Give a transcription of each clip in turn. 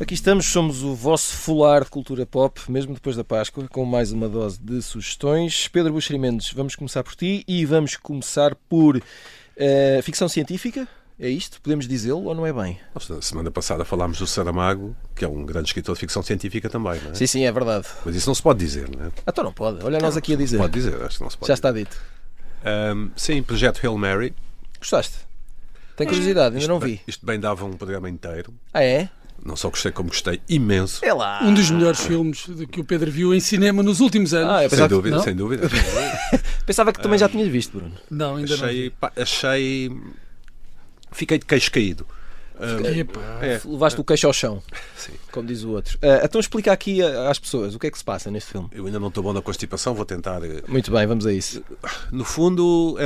Aqui estamos, somos o vosso fular de cultura pop, mesmo depois da Páscoa, com mais uma dose de sugestões. Pedro Buxeri Mendes, vamos começar por ti e vamos começar por ficção científica. É isto? Podemos dizê-lo ou não é bem? Na semana passada falámos do Saramago, que é um grande escritor de ficção científica também, não é? Sim, é verdade. Mas isso não se pode dizer, não é? Então não pode. Olha nós aqui a dizer. Pode dizer, acho que não se pode Já dizer. está dito. Sim, projeto Hail Mary. Gostaste? Tenho curiosidade, ainda não vi. Isto bem dava um programa inteiro. Ah, é? Não só gostei, como gostei imenso. É lá. Um dos melhores filmes que o Pedro viu em cinema nos últimos anos. Sem dúvida, não? sem dúvida. Pensava que também já tinhas visto, Bruno. Não, ainda Achei... Fiquei de queixo caído. Levaste o queixo ao chão, Sim. como diz o outro. Então explica aqui às pessoas o que é que se passa neste filme. Eu ainda não estou bom na constipação, vou tentar... Muito bem, vamos a isso. No fundo,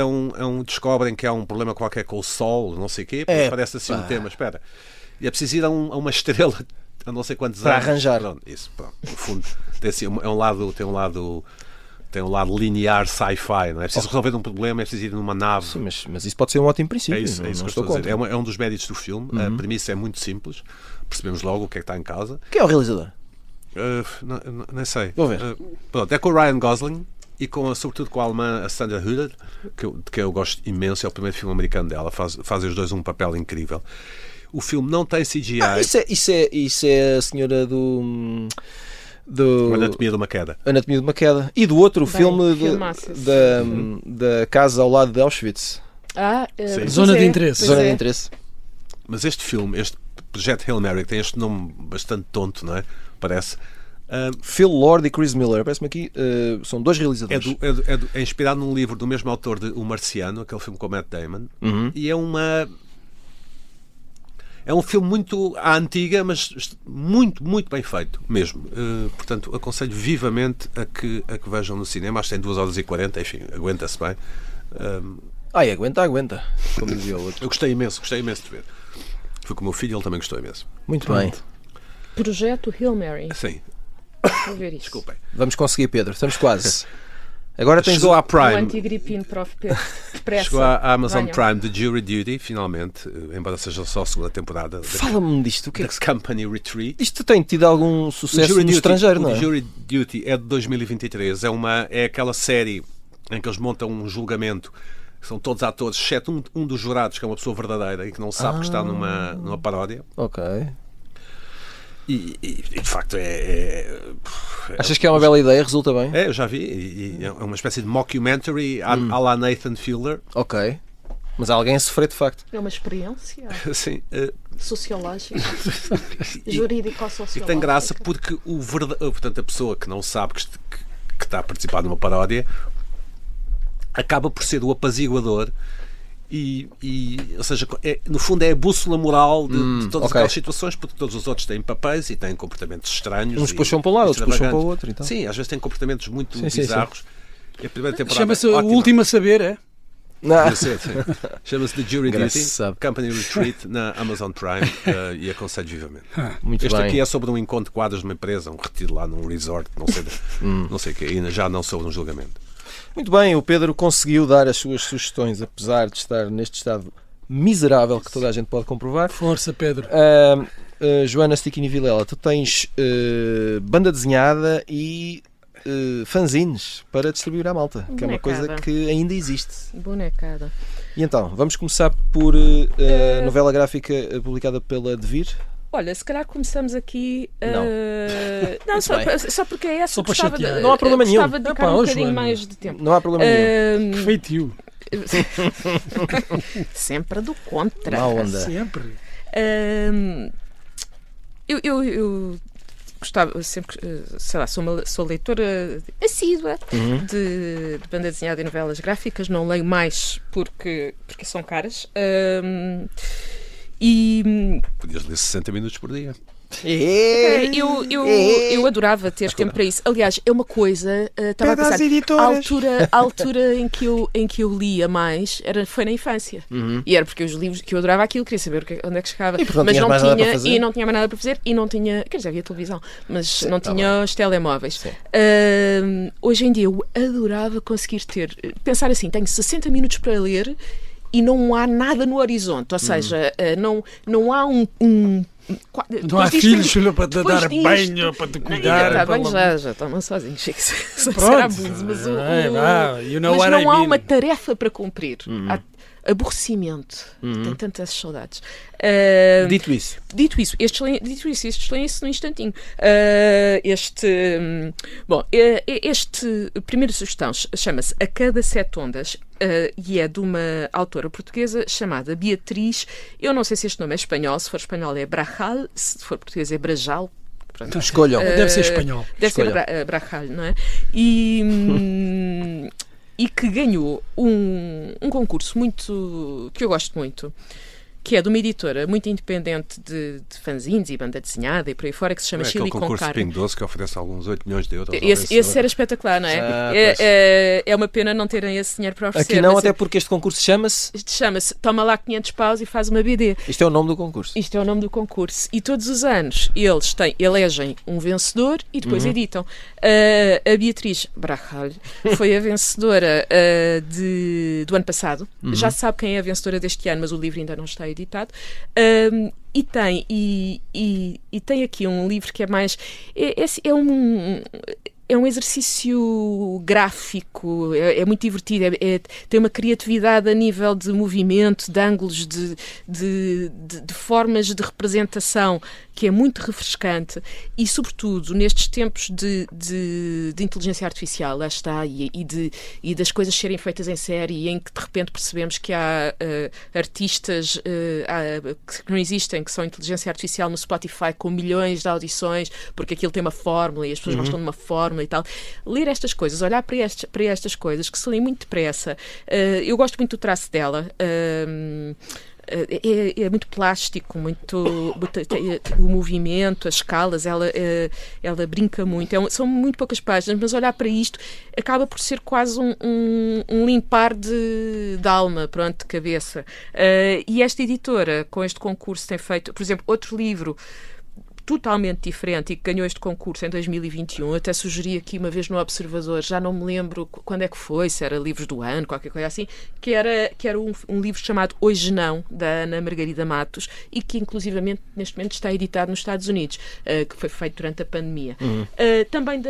descobrem que há um problema qualquer com o Sol, não sei o quê, parece assim um tema, espera. E é preciso ir a uma estrela a não sei quantos para anos. Arranjar. Pronto, isso, pronto. No fundo, tem um lado linear sci-fi, não é? É preciso resolver um problema, é preciso ir numa nave. Sim, mas isso pode ser um ótimo princípio. É isso não que eu estou estou a dizer. contra. É um dos méritos do filme. A premissa é muito simples. Percebemos logo o que é que está em causa. Quem é o realizador? Nem sei. Vou ver. Pronto, é com o Ryan Gosling e sobretudo com a alemã a Sandra Hüller, que eu gosto imenso. É o primeiro filme americano dela. Fazem os dois um papel incrível. O filme não tem CGI. Isso é a senhora do Anatomia de uma Queda. Anatomia de uma Queda. E do outro filme da casa ao lado de Auschwitz. Zona de interesse. Zona de interesse. Mas este filme, este projeto Hail Mary, que tem este nome bastante tonto, não é? Parece. Phil Lord e Chris Miller. Parece-me aqui. São dois realizadores. É inspirado num livro do mesmo autor de O Marciano, aquele filme com o Matt Damon. E é um filme muito à antiga, mas muito, muito bem feito, mesmo. Portanto, aconselho vivamente a que vejam no cinema. Acho que tem 2h40, enfim, aguenta-se bem. Aguenta, como dizia o outro. Eu gostei imenso de ver. Fui com o meu filho, ele também gostou imenso. Muito bem. Projeto Hail Mary. Sim. Vou ver isso. Desculpem. Vamos conseguir, Pedro. Estamos quase. Agora tens Chegou à O Prime. antigripino Prof. Depressa. Chegou à Amazon Venham. Prime de Jury Duty, finalmente, embora seja só a segunda temporada. Fala-me disto. O que é The que... Company Retreat. Isto tem tido algum sucesso no estrangeiro, não é? O Jury Duty é de 2023. É aquela série em que eles montam um julgamento. São todos atores, exceto um dos jurados, que é uma pessoa verdadeira e que não sabe que está numa paródia. Ok. E de facto Achas que é uma bela ideia? Resulta bem? eu já vi. E é uma espécie de mockumentary à la Nathan Fielder. Ok. Mas alguém a sofrer de facto. É uma experiência Sim. sociológica, E jurídico-sociológica. tem graça porque portanto, a pessoa que não sabe que está a participar numa paródia acaba por ser o apaziguador ou seja, no fundo é a bússola moral de todas aquelas situações, porque todos os outros têm papéis e têm comportamentos estranhos. Uns puxam para um lado, outros puxam para o outro. Então. Sim, às vezes têm comportamentos muito bizarros. E a primeira temporada Chama-se é O ótima. Último a Saber, é? Não. Chama-se The Jury Duty Engraçado. Company Retreat na Amazon Prime e aconselho vivamente. Muito Este bem. aqui é sobre um encontro de quadros de uma empresa, um retiro lá num resort, não sei o que, ainda já não sobre um julgamento. Muito bem, o Pedro conseguiu dar as suas sugestões, apesar de estar neste estado miserável que toda a gente pode comprovar. Força, Pedro. Joana Stickini Vilela, tu tens banda desenhada e fanzines para distribuir à malta, que é uma coisa que ainda existe. Bonecada. E então, vamos começar por novela gráfica publicada pela Devir. Olha, se calhar começamos aqui. Não. Não, só porque é essa Só que para gostava chatear. Não há problema nenhum. Gostava de dedicar um bocadinho mais de tempo. Não há problema nenhum. Feitio. Sempre do contra. Má onda. Sempre. Eu gostava sempre, sei lá, sou leitora assídua de banda desenhada e novelas gráficas. Não leio mais porque são caras. Podias ler 60 minutos por dia. Eu adorava ter tempo para isso. Aliás, é uma coisa, estava a pensar, a altura em que eu lia mais foi na infância. E era porque os livros que eu adorava aquilo, queria saber onde é que chegava, mas não tinha, e não tinha mais nada para fazer, e não tinha, quer dizer, havia televisão, mas não tinha os telemóveis. Hoje em dia eu adorava conseguir pensar assim, tenho 60 minutos para ler e não há nada no horizonte, ou seja, não há não há filhos para te dar banho, para te cuidar. Banho já tomam sozinhos. Será abuso, mas não há uma tarefa para cumprir. Há aborrecimento. Tenho tantas saudades. Dito isso, Isto leem-se num instantinho. Este primeira sugestão chama-se A Cada Sete Ondas e é de uma autora portuguesa chamada Beatriz. Eu não sei se este nome é espanhol. Se for espanhol é Brajal, se for português é Brajal. Então escolham. Deve ser espanhol. Deve ser Brajal, não é? E que ganhou um concurso que eu gosto muito, que é de uma editora muito independente de fanzines e banda desenhada e por aí fora, que se chama Chili com Carne. É aquele concurso Pingo Doce que oferece alguns 8 milhões de euros. Esse era espetacular, não é? É uma pena não terem esse dinheiro para oferecer. Aqui não, até porque este concurso chama-se Toma lá 500 paus e faz uma BD. Isto é o nome do concurso. Isto é o nome do concurso. E todos os anos eles elegem um vencedor e depois editam. A Beatriz Brajal foi a vencedora do ano passado. Já se sabe quem é a vencedora deste ano, mas o livro ainda não está editado. E tem aqui um livro que é mais... É um exercício gráfico, é muito divertido, tem uma criatividade a nível de movimento, de ângulos, de formas de representação que é muito refrescante e, sobretudo, nestes tempos de inteligência artificial, lá está, e das coisas serem feitas em série, em que de repente percebemos que há artistas que não existem, que são inteligência artificial no Spotify com milhões de audições, porque aquilo tem uma fórmula e as pessoas gostam de uma fórmula e tal. Ler estas coisas, olhar para estas coisas que se lêem muito depressa. Eu gosto muito do traço dela. É muito plástico, o movimento, as escalas, ela brinca muito. São muito poucas páginas, mas olhar para isto acaba por ser quase um limpar de alma, pronto, de cabeça. E esta editora, com este concurso, tem feito, por exemplo, outro livro totalmente diferente e que ganhou este concurso em 2021. Até sugeri aqui uma vez no Observador, já não me lembro quando é que foi, se era livros do ano, qualquer coisa assim, que era um livro chamado Hoje Não, da Ana Margarida Matos, e que inclusivamente neste momento está editado nos Estados Unidos, que foi feito durante a pandemia. Também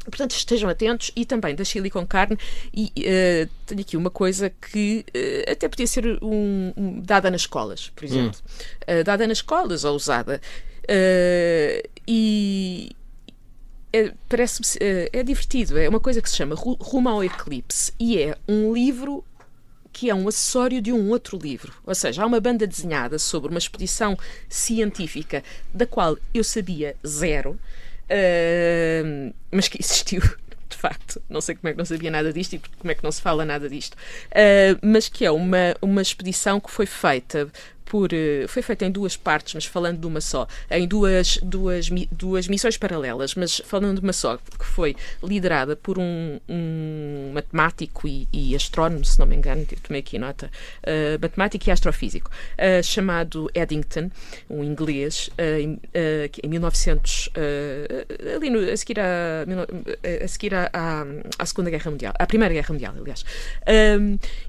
portanto, estejam atentos, e também da Chili com Carne, e tenho aqui uma coisa que até podia ser dada nas escolas, por exemplo. Dada nas escolas ou usada. Parece-me... é divertido, é uma coisa que se chama Rumo ao Eclipse, e é um livro que é um acessório de um outro livro. Ou seja, há uma banda desenhada sobre uma expedição científica da qual eu sabia zero, mas que existiu, de facto. Não sei como é que não sabia nada disto e como é que não se fala nada disto. Mas que é uma expedição que foi feita em duas partes, mas falando de uma só, em duas missões paralelas, mas falando de uma só, que foi liderada por um matemático e astrónomo, se não me engano, tomei aqui nota, matemático e astrofísico, chamado Eddington, um inglês, em 1900, a seguir à Segunda Guerra Mundial, à Primeira Guerra Mundial, aliás.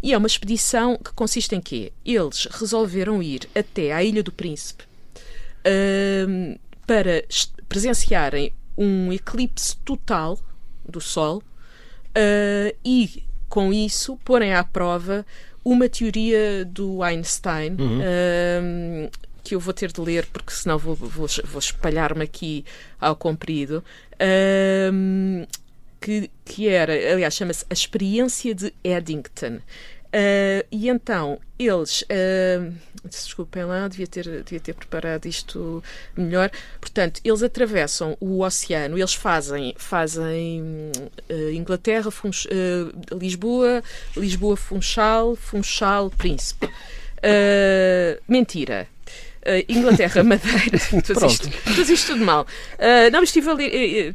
E é uma expedição que consiste em quê? Eles resolveram ir até à Ilha do Príncipe para presenciarem um eclipse total do Sol e, com isso, porem à prova uma teoria do Einstein, que eu vou ter de ler, porque senão vou espalhar-me aqui ao comprido, que era, aliás, chama-se A Experiência de Eddington. E então eles, desculpem lá, devia ter preparado isto melhor. Portanto, eles atravessam o oceano, eles fazem Inglaterra, Lisboa, Funchal, Príncipe. Mentira. Inglaterra, Madeira, faz isto tudo mal. Não, estive a ler.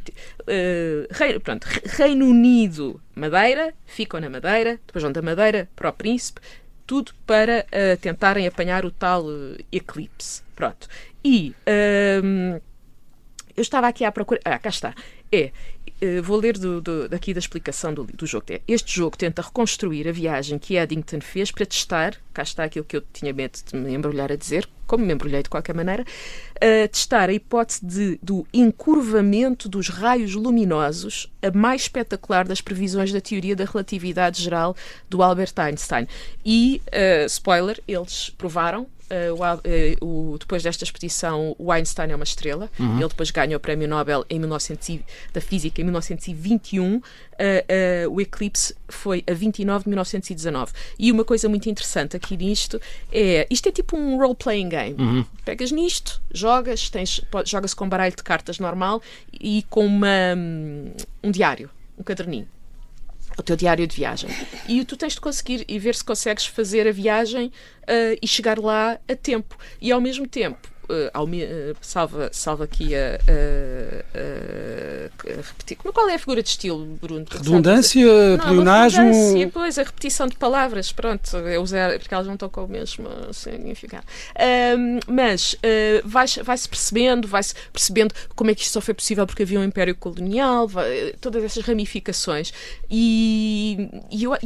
Reino Unido, Madeira, ficam na Madeira, depois vão da Madeira para o Príncipe, tudo para tentarem apanhar o tal eclipse. Pronto. E eu estava aqui à procura. Cá está. Vou ler daqui da explicação do jogo. Este jogo tenta reconstruir a viagem que Eddington fez para testar, cá está aquilo que eu tinha medo de me embrulhar a dizer, como me embrulhei de qualquer maneira, testar a hipótese do encurvamento dos raios luminosos, a mais espetacular das previsões da teoria da relatividade geral do Albert Einstein. E, spoiler, eles provaram. Depois desta expedição, o Einstein é uma estrela. Ele depois ganha o Prémio Nobel da Física em 1921. O eclipse foi a 29 de 1919. E uma coisa muito interessante aqui nisto isto é tipo um role-playing game. Pegas nisto, joga-se com baralho de cartas normal e com um diário, um caderninho. O teu diário de viagem. E tu tens de conseguir e ver se consegues fazer a viagem e chegar lá a tempo. E ao mesmo tempo, salva aqui a repetir. Qual é a figura de estilo, Bruno? Redundância, pleonasmo... Redundância, pois, a repetição de palavras, pronto, porque elas não estão com o mesmo significado. Mas vai-se percebendo como é que isto só foi possível porque havia um império colonial, todas essas ramificações. E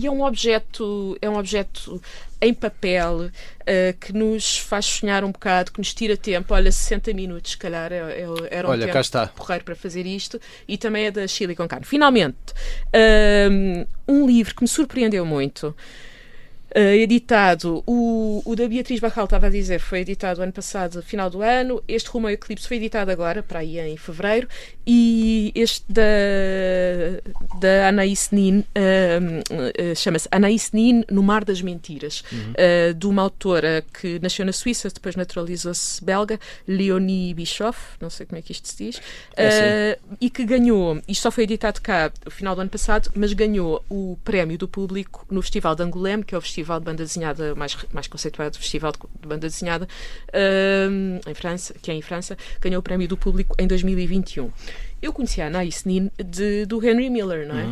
é um objeto em papel que nos faz sonhar um bocado, que nos tira tempo. Olha, 60 minutos, se calhar, era um tempo porreiro para fazer isto. E também é da Chile com Carne. Finalmente, um livro que me surpreendeu muito, editado, o da Beatriz Barral, estava a dizer, foi editado ano passado, final do ano. Este Rumo ao Eclipse foi editado agora, para aí em fevereiro, e este da Anaïs Nin, chama-se Anaïs Nin no Mar das Mentiras, de uma autora que nasceu na Suíça, depois naturalizou-se belga, Leonie Bischoff, não sei como é que isto se diz, e que ganhou, isto só foi editado cá no final do ano passado, mas ganhou o prémio do público no Festival de Angoulême, que é o festival de banda desenhada mais conceituado festival de banda desenhada em França, que é em França, ganhou o prémio do público em 2021. Eu conhecia a Anaïs Nin do Henry Miller, não é?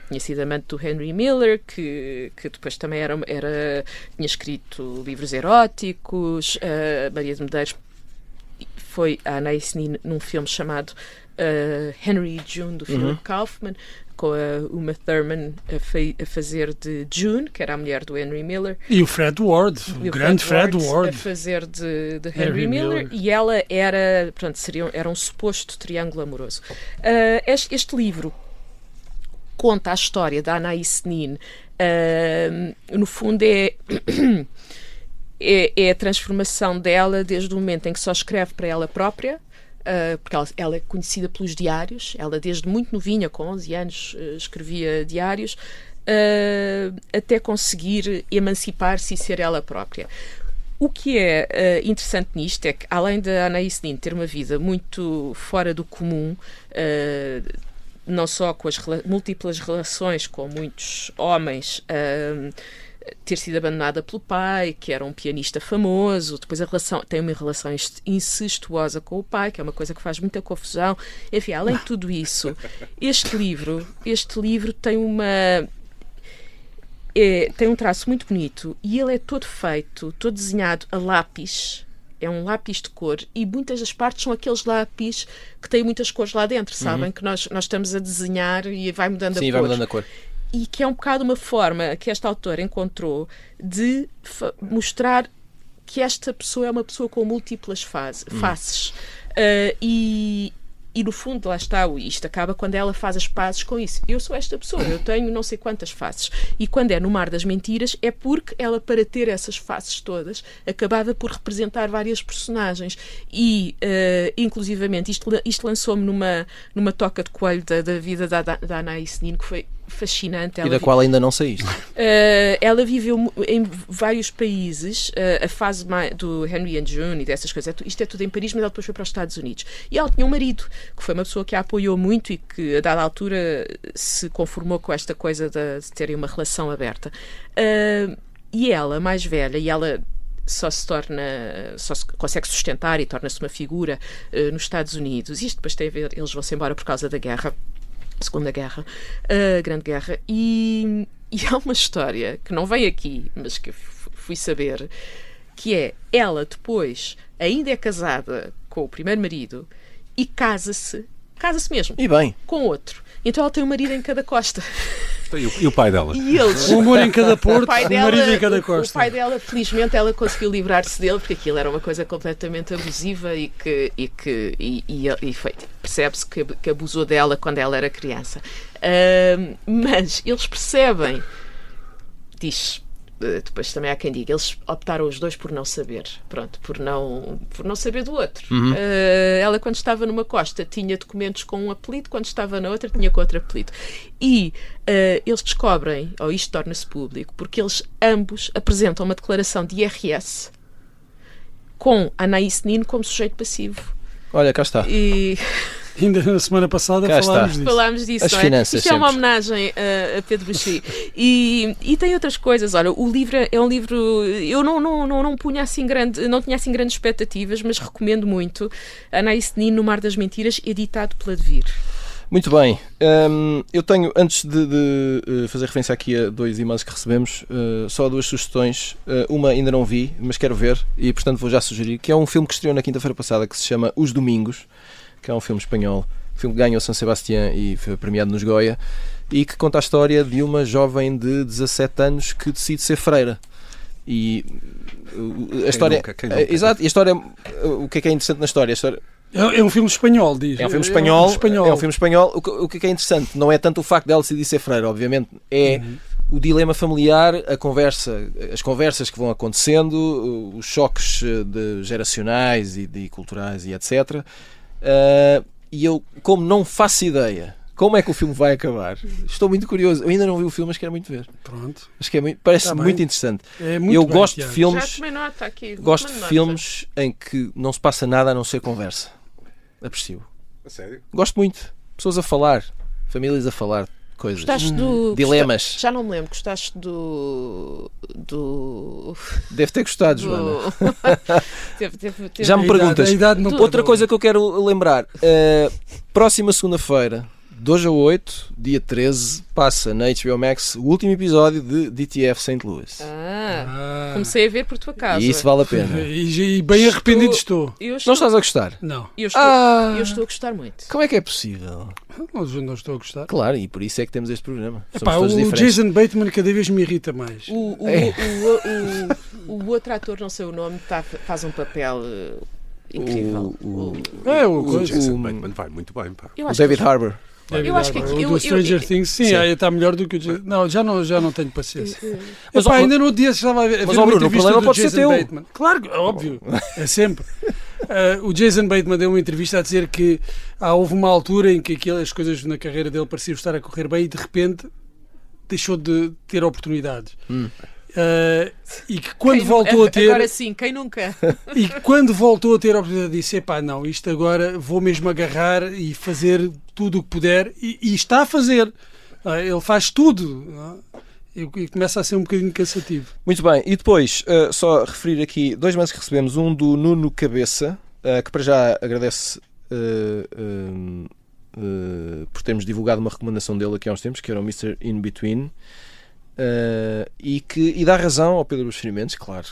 Tinha sido amante do Henry Miller, que depois também tinha escrito livros eróticos. Maria de Medeiros foi a Anaïs Nin num filme chamado Henry e June, do Philip Kaufman, com a Uma Thurman a fazer de June, que era a mulher do Henry Miller. E o Fred Ward, o grande Fred Ward. A fazer de Henry Miller. E ela era um suposto triângulo amoroso. Este livro conta a história da Anaïs Nin. No fundo é a transformação dela desde o momento em que só escreve para ela própria, porque ela é conhecida pelos diários. Ela desde muito novinha, com 11 anos, escrevia diários, até conseguir emancipar-se e ser ela própria. O que é interessante nisto é que, além da Anaïs Nin ter uma vida muito fora do comum, não só com as múltiplas relações com muitos homens, ter sido abandonada pelo pai, que era um pianista famoso, depois tem uma relação incestuosa com o pai, que é uma coisa que faz muita confusão. Enfim, além de tudo isso, este livro tem tem um traço muito bonito, e ele é todo desenhado a lápis. É um lápis de cor, e muitas das partes são aqueles lápis que têm muitas cores lá dentro, sabem? Que nós estamos a desenhar e vai mudando a cor. Sim, vai mudando a cor. E que é um bocado uma forma que esta autora encontrou de mostrar que esta pessoa é uma pessoa com múltiplas faces. E no fundo, lá está, isto acaba quando ela faz as pazes com isso. Eu sou esta pessoa, eu tenho não sei quantas faces. E quando é no Mar das Mentiras, é porque ela, para ter essas faces todas, acabava por representar várias personagens. E, inclusivamente, isto lançou-me numa toca de coelho da vida da Anaïs Nin, que foi fascinante. E da qual ainda não saíste. Ela viveu em vários países, a fase do Henry and June e dessas coisas. Isto é tudo em Paris, mas ela depois foi para os Estados Unidos. E ela tinha um marido, que foi uma pessoa que a apoiou muito e que, a dada altura, se conformou com esta coisa de terem uma relação aberta. E ela, mais velha, e ela só se consegue sustentar e torna-se uma figura nos Estados Unidos. Isto depois tem a ver, eles vão-se embora por causa da guerra, Segunda Guerra, a Grande Guerra, e há uma história que não vem aqui, mas que fui saber, que é, ela depois ainda é casada com o primeiro marido e casa-se casa-se mesmo. E bem. Com outro. Então ela tem um marido em cada costa. E o pai dela? E eles... Um amor em cada porto, um marido em cada costa. O pai dela, felizmente, ela conseguiu livrar-se dele, porque aquilo era uma coisa completamente abusiva e percebe-se que abusou dela quando ela era criança. Mas eles percebem, depois também há quem diga, eles optaram os dois por não saber, por não saber do outro. Ela, quando estava numa costa, tinha documentos com um apelido, quando estava na outra, tinha com outro apelido. E eles descobrem, ou isto torna-se público, porque eles ambos apresentam uma declaração de IRS com Anaïs Nin como sujeito passivo. Olha, cá está. Ainda na semana passada falámos disso. As não é? finanças Isto é uma homenagem a Pedro Buxeri. E tem outras coisas. Olha, o livro é um livro... Eu não punha assim não tinha assim grandes expectativas, mas recomendo muito. Anaïs Nin, No Mar das Mentiras, editado pela Devir. Muito bem. Eu tenho, antes de fazer referência aqui a 2 e-mails que recebemos, só 2 sugestões. Uma ainda não vi, mas quero ver, e portanto vou já sugerir, que é um filme que estreou na quinta-feira passada, que se chama Os Domingos, que é um filme espanhol, um filme que ganhou San Sebastián e foi premiado nos Goya, e que conta a história de uma jovem de 17 anos que decide ser freira. E a história... Quem nunca? Exato, e a história... O que é interessante na história? A história... É um filme espanhol, diz. É um filme espanhol. É um filme espanhol. O que é interessante não é tanto o facto dela decidir ser freira, obviamente, é o dilema familiar, as conversas que vão acontecendo, os choques geracionais e culturais e etc. E eu, como não faço ideia como é que o filme vai acabar, estou muito curioso. Eu ainda não vi o filme, mas quero muito ver. Pronto. Acho que parece muito interessante. Eu gosto de filmes. Já tomei nota aqui. Gosto de filmes em que não se passa nada a não ser conversa. Aprecio. A sério? Gosto muito. Pessoas a falar, famílias a falar coisas. Gostaste do... Dilemas. Já não me lembro. Gostaste do... Deve ter gostado, Joana. Teve... Já me perguntas. Outra perdoa. coisa que eu quero lembrar. Próxima segunda-feira, 2 a 8, dia 13, passa na HBO Max o último episódio de DTF St. Louis. Comecei a ver por tua casa. E isso vale a pena. E bem arrependido estou. Não estás a gostar? Não. Eu estou a gostar muito. Como é que é possível? Não estou a gostar. Claro, e por isso é que temos este programa. Epá, Somos todos o diferentes. Jason Bateman cada vez me irrita mais. O outro ator, não sei o nome, faz um papel incrível. O Jason Bateman vai muito bem, pá. O David Harbour. Eu acho que aqui... O do Stranger Things, sim, está melhor do que o Jason. Não, já não tenho paciência. Mas, ainda no dia estava a ver mas uma Bruno, o entrevista problema do pode ser Jason teu. Bateman. Claro, óbvio, é sempre. O Jason Bateman deu uma entrevista a dizer que houve uma altura em que as coisas na carreira dele pareciam estar a correr bem e de repente deixou de ter oportunidades. E que quando voltou a ter... Agora sim, quem nunca? E quando voltou a ter a oportunidade disse, epá, não, isto agora vou mesmo agarrar e fazer tudo o que puder, e está a fazer. Ele faz tudo. E começa a ser um bocadinho cansativo. Muito bem, e depois, só referir aqui 2 mails que recebemos, um do Nuno Cabeça, que para já agradece por termos divulgado uma recomendação dele aqui há uns tempos, que era o Mr. In Between. E dá razão ao Pedro Buxeri Mendes, claro.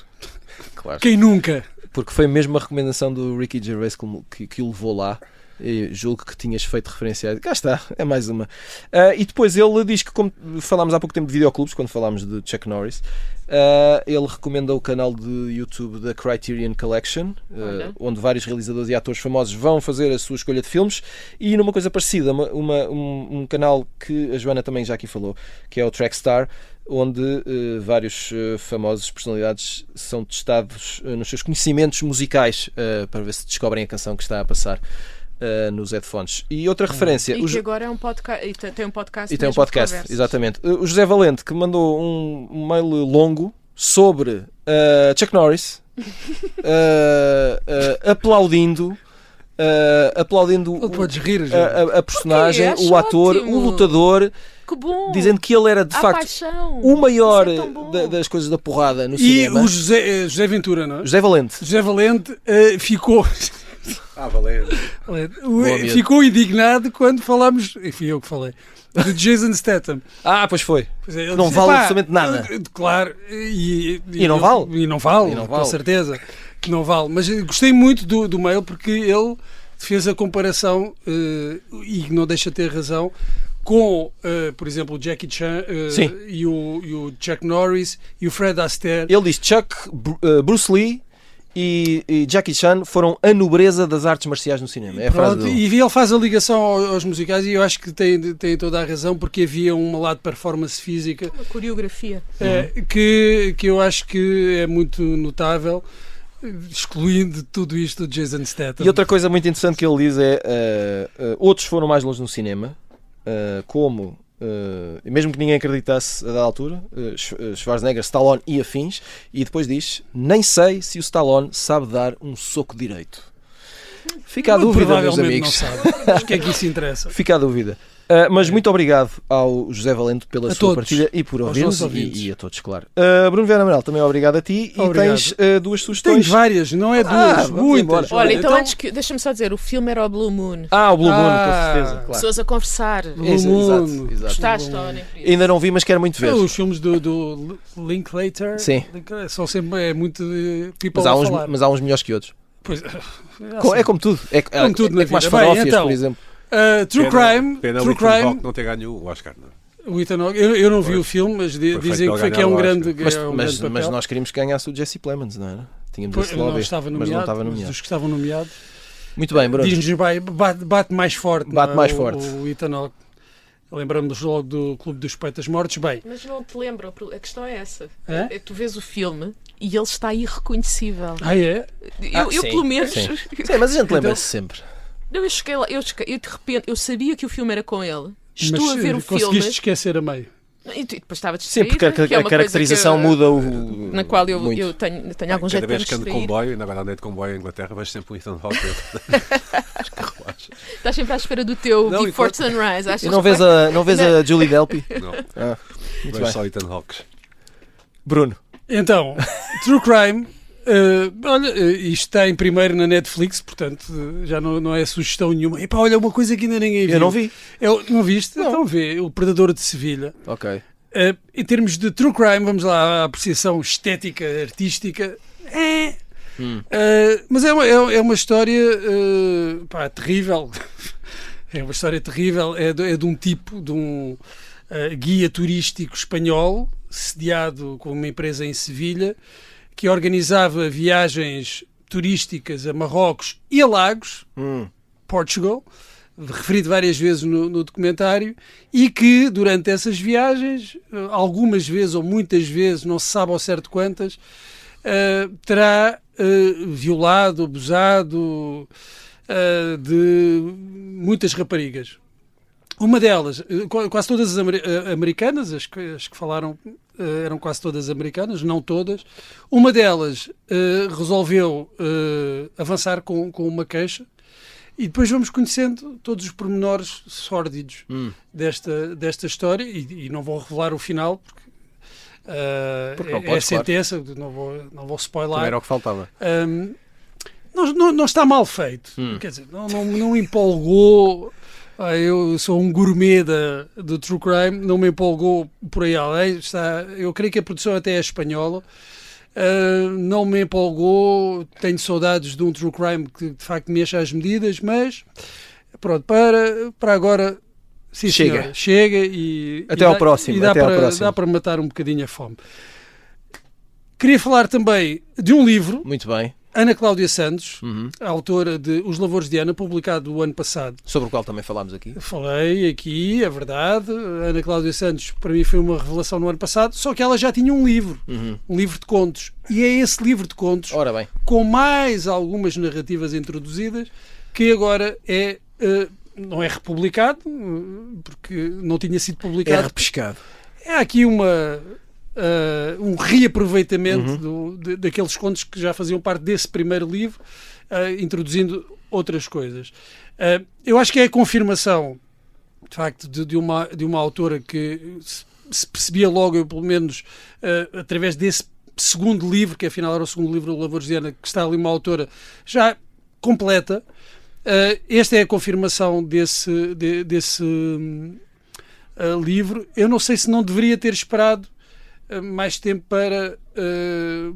Quem nunca? Porque foi mesmo a recomendação do Ricky Gervais que o levou lá. E julgo que tinhas feito referência a... Cá está, é mais uma. E depois ele diz que, como falámos há pouco tempo de videoclubes, quando falámos de Chuck Norris, ele recomenda o canal de YouTube da Criterion Collection, onde vários realizadores e atores famosos vão fazer a sua escolha de filmes, e numa coisa parecida, um canal que a Joana também já aqui falou, que é o Trackstar, onde vários famosos personalidades são testados nos seus conhecimentos musicais para ver se descobrem a canção que está a passar nos headphones. E outra referência... E que agora é um podcast, e tem um podcast. E tem um podcast, exatamente. O José Valente, que mandou um mail longo sobre Chuck Norris, aplaudindo podes rir, a personagem, o ator, o lutador, que bom. Dizendo que ele era de facto paixão. O maior das coisas da porrada no cinema. E o José Ventura, não é? José Valente. José Valente ficou... Valente. Ficou indignado quando falámos, e fui eu que falei, do Jason Statham. Pois foi. Ele não disse, vale absolutamente nada. Claro. E não vale? E não vale, com certeza. Que não vale. Mas gostei muito do mail porque ele fez a comparação, e não deixa de ter razão, com, por exemplo, o Jackie Chan e o Chuck Norris e o Fred Astaire. Ele diz Chuck, Bruce Lee e Jackie Chan foram a nobreza das artes marciais no cinema. É a frase dele. E ele faz a ligação aos musicais e eu acho que tem toda a razão, porque havia um lado de performance física, uma coreografia, que eu acho que é muito notável, excluindo tudo isto do Jason Statham. E outra coisa muito interessante que ele diz é outros foram mais longe no cinema, como mesmo que ninguém acreditasse a da altura, Schwarzenegger, Stallone e afins, e depois diz: nem sei se o Stallone sabe dar um soco direito. Fica a dúvida, meus amigos. Não sabe. Acho que é que isso interessa. Fica a dúvida. Mas muito obrigado ao José Valente pela sua partilha e por ouvir-nos, e a todos, claro. Bruno Vieira Amaral, também obrigado a ti. Obrigado. E tens duas sugestões. Tenho várias, não é duas, muitas. Olha, então antes que, deixa-me só dizer, o filme era o Blue Moon. O Blue Moon, com certeza, claro. Pessoas a conversar. Blue Moon. Exato. Gostaste, Tony? Ainda não vi, mas quero muito ver. Os filmes do Linklater, Sim. são sempre muito people a falar. Mas há uns melhores que outros. Pois, É como tudo. Como tudo na como as vida. farófias, Bem, então, por exemplo. True Crime. Ethan Hawke não ter ganho o Oscar. Não? O Ethan Hawke, eu não vi o filme, mas dizem que é um grande papel. Mas nós queríamos que ganhasse o Jesse Plemons, não era? Tínhamos esse lobby, não estava nomeado, mas não estava nomeado. Dos que estavam nomeados. Muito bem, Bruno. Diz-nos bate mais forte. Bate mais forte. O Ethan Hawke. Lembramos logo do Clube dos Poetas Mortos. Bem, mas não te lembro, a questão é essa. É? É que tu vês o filme e ele está irreconhecível. É? Eu pelo menos. Sim, mas a gente lembra-se sempre. Não, eu cheguei lá, eu de repente, eu sabia que o filme era com ele. Estou a ver o filme. Conseguiste esquecer a meio. E depois estava Sim, distraída. porque a caracterização muda o. Na qual eu tenho algum jeito Cada para vez me que ando de distrair. comboio, ainda agora andei de comboio em Inglaterra, vejo sempre um Ethan Hawke. Estás sempre à espera do teu Before Sunrise. Achas E não vês a Julie Delpy? Não, Muito vejo bem. só Ethan Hawke. Bruno. Então, True Crime. Olha, isto está em primeiro na Netflix, portanto já não é sugestão nenhuma. Epá, olha, uma coisa que ainda ninguém viu. Eu não vi. Não viste? Não. Então vê, O Predador de Sevilha. Ok. Em termos de True Crime, vamos lá à apreciação estética, artística. Mas é uma história terrível. É uma história terrível. É de um tipo, de um guia turístico espanhol, sediado com uma empresa em Sevilha, que organizava viagens turísticas a Marrocos e a Lagos, Portugal, referido várias vezes no documentário, e que durante essas viagens, algumas vezes ou muitas vezes, não se sabe ao certo quantas, terá violado, abusado de muitas raparigas. Uma delas, quase todas as americanas, as que falaram eram quase todas americanas, não todas. Uma delas resolveu avançar com uma queixa, e depois vamos conhecendo todos os pormenores sórdidos desta história, e não vou revelar o final, porque não podes, é sentença, claro. não vou spoiler. Também era o que faltava. Não está mal feito, quer dizer, não empolgou. Eu sou um gourmet do True Crime, não me empolgou por aí além. Eu creio que a produção até é espanhola. Não me empolgou. Tenho saudades de um True Crime que de facto me acha as medidas, mas pronto, para agora sim, chega. Chega e até ao próximo. Dá para matar um bocadinho a fome. Queria falar também de um livro. Muito bem. Ana Cláudia Santos, a autora de Os Lavores de Ana, publicado o ano passado. Sobre o qual também falámos aqui. Falei aqui, é verdade. Ana Cláudia Santos, para mim, foi uma revelação no ano passado, só que ela já tinha um livro de contos. E é esse livro de contos, ora bem, com mais algumas narrativas introduzidas, que agora não é republicado, porque não tinha sido publicado. é repescado. É aqui um reaproveitamento daqueles contos que já faziam parte desse primeiro livro, introduzindo outras coisas. Eu acho que é a confirmação, de facto, de uma autora que se percebia logo, eu pelo menos, através desse segundo livro, que afinal era o segundo livro do Lavores de Ana, que está ali uma autora já completa. Esta é a confirmação desse livro. Eu não sei se não deveria ter esperado mais tempo para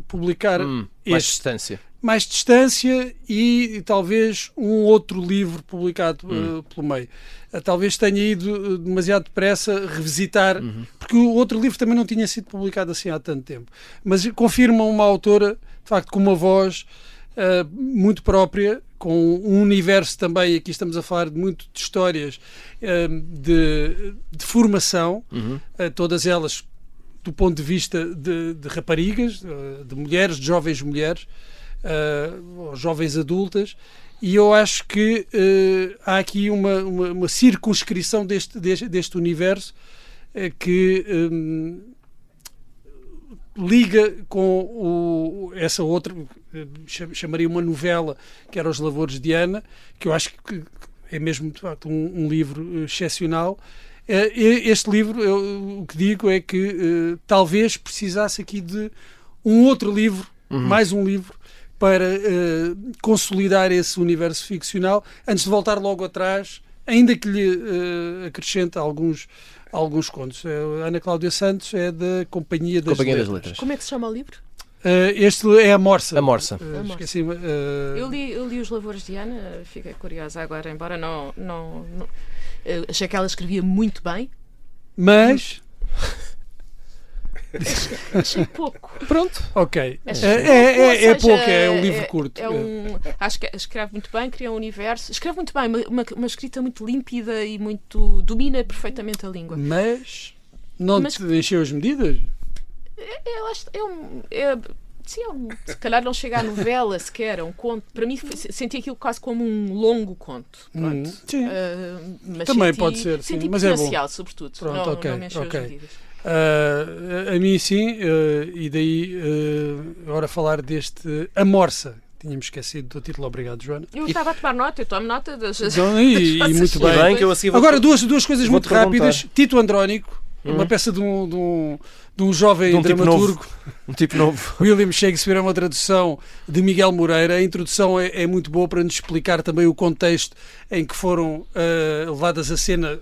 publicar mais distância. mais distância e talvez um outro livro publicado pelo meio. Talvez tenha ido demasiado depressa revisitar, porque o outro livro também não tinha sido publicado assim há tanto tempo. Mas confirma uma autora, de facto, com uma voz muito própria, com um universo também, aqui estamos a falar muito de histórias de formação, todas elas do ponto de vista de raparigas, de mulheres, de jovens mulheres, jovens adultas, e eu acho que há aqui uma circunscrição deste universo que liga com essa outra, chamaria uma novela, que era Os Lavores de Ana, que eu acho que é mesmo, de facto, um livro excepcional. Este livro, o que digo é que talvez precisasse aqui de um outro livro, mais um livro, para consolidar esse universo ficcional, antes de voltar logo atrás, ainda que lhe acrescente alguns contos. A Ana Cláudia Santos é da Companhia das Letras. Como é que se chama o livro? Este é A Morsa. A Morsa. Esqueci-me. Eu li Os Lavores de Ana, fiquei curiosa agora, embora não achei que ela escrevia muito bem. Mas... Achei pouco. Pronto. Ok. É pouco, é um livro curto. Acho que escreve muito bem, cria um universo. Escreve muito bem, uma escrita muito límpida e muito... domina perfeitamente a língua. Mas não te encheu as medidas? Se calhar não chega à novela sequer, é um conto. Para mim, senti aquilo quase como um longo conto. Pronto. Sim. Mas também pode ser. Senti mas potencial, é bom. sobretudo. Pronto, não me encheu as medidas. A mim sim, e daí agora falar deste A Morsa. Tínhamos esquecido do título. Obrigado, Joana. Eu estava a tomar nota, eu tomo nota das... E muito bem. Que eu assim agora duas coisas muito rápidas. Tito Andrónico, uma peça de um jovem dramaturgo, um tipo novo. William Shakespeare, é uma tradução de Miguel Moreira. A introdução é muito boa para nos explicar também o contexto em que foram levadas à cena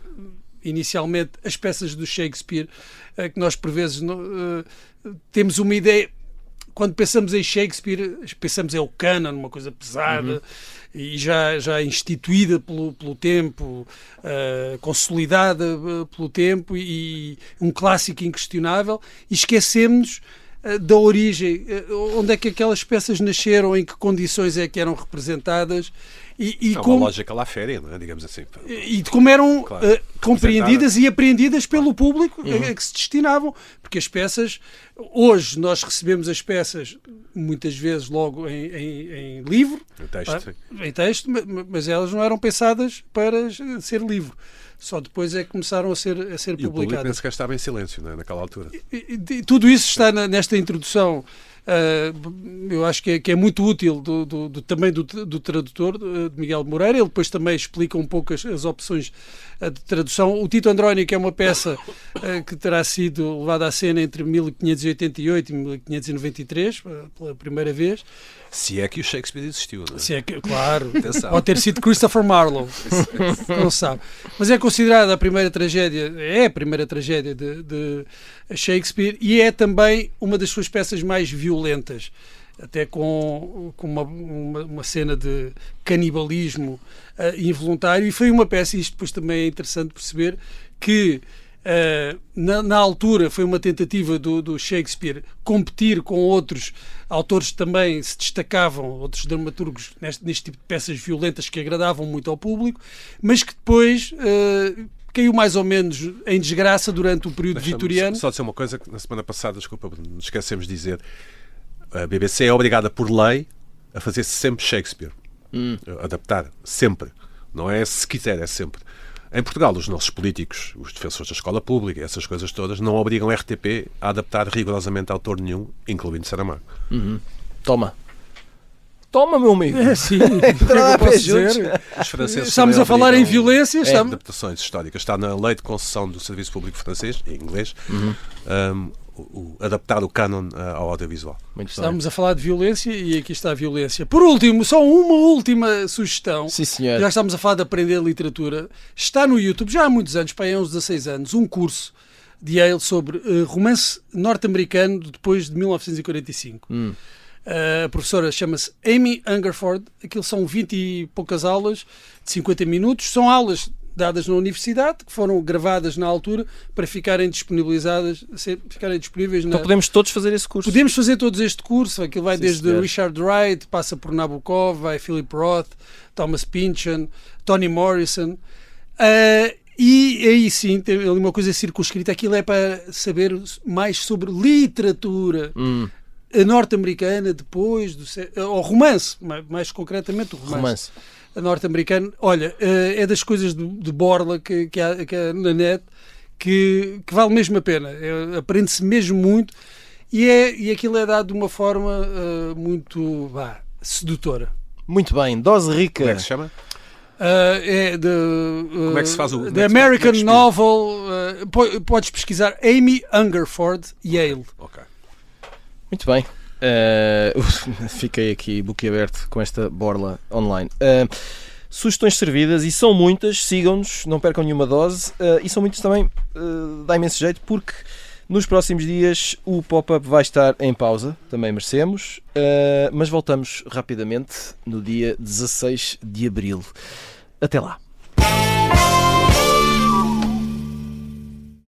inicialmente as peças do Shakespeare, que nós por vezes temos uma ideia, quando pensamos em Shakespeare, pensamos é o canon, uma coisa pesada e já instituída pelo tempo, consolidada pelo tempo e um clássico inquestionável, e esquecemos da origem, onde é que aquelas peças nasceram, em que condições é que eram representadas e é como, uma lógica lá féria, não é? Digamos assim. E de como eram compreendidas e apreendidas pelo público a que se destinavam, porque as peças, hoje nós recebemos as peças muitas vezes logo em livro, em texto, mas elas não eram pensadas para ser livro. Só depois é que começaram a ser publicadas. E o público nem sequer estava em silêncio, não é? Naquela altura. Tudo isso está nesta introdução. Eu acho que é muito útil também do tradutor, de Miguel Moreira. Ele depois também explica um pouco as opções de tradução. O Tito Andrónico é uma peça que terá sido levada à cena entre 1588 e 1593, pela primeira vez. Se é que o Shakespeare existiu, não é? Se é que, claro. Pode ter sido Christopher Marlowe. Não sabe. Mas é considerada a primeira tragédia de Shakespeare, e é também uma das suas peças mais violentas, até com uma cena de canibalismo involuntário. E foi uma peça, e isto depois também é interessante perceber, que na altura foi uma tentativa do Shakespeare competir com outros autores que também se destacavam, outros dramaturgos neste tipo de peças violentas que agradavam muito ao público, mas que depois caiu mais ou menos em desgraça durante o período vitoriano. Só dizer uma coisa, que na semana passada, desculpa, nos esquecemos de dizer, a BBC é obrigada por lei a fazer sempre Shakespeare. Adaptar sempre. Não é se quiser, é sempre. Em Portugal, os nossos políticos, os defensores da escola pública, essas coisas todas, não obrigam a RTP a adaptar rigorosamente autor nenhum, incluindo Saramago. Toma, meu amigo. Sim, Os franceses estamos a falar em violência. Adaptações históricas. Está na lei de concessão do Serviço Público Francês, em inglês, adaptar o cânon ao audiovisual. Estamos a falar de violência e aqui está a violência. Por último, só uma última sugestão. Sim, senhor. Já estamos a falar de aprender literatura. Está no YouTube, já há muitos anos, para aí há uns 16 anos, um curso de Yale sobre romance norte-americano depois de 1945. A professora chama-se Amy Hungerford. Aquilo são 20 e poucas aulas de 50 minutos. São aulas dadas na universidade, que foram gravadas na altura para ficarem disponibilizadas, ficarem disponíveis. Então podemos todos fazer esse curso? Podemos fazer todos este curso. Aquilo vai Sim, desde senhor. Richard Wright, passa por Nabokov, vai Philip Roth, Thomas Pynchon, Toni Morrison. E aí sim, tem ali uma coisa circunscrita. Aquilo é para saber mais sobre literatura norte-americana depois ou romance, mais concretamente o romance. Norte-americano. Olha, é das coisas de borla que há na net que vale mesmo a pena. Aprende-se mesmo muito e aquilo é dado de uma forma muito sedutora. Muito bem, dose rica. Como é que se chama? Como é que se faz o... The American Novel. Podes pesquisar Amy Hungerford, Yale. Ok. Muito bem. Fiquei aqui boquiaberto com esta borla online. Sugestões servidas, e são muitas, sigam-nos, não percam nenhuma dose, e são muitas também, dá imenso jeito, porque nos próximos dias o pop-up vai estar em pausa, também merecemos, mas voltamos rapidamente no dia 16 de abril. Até lá.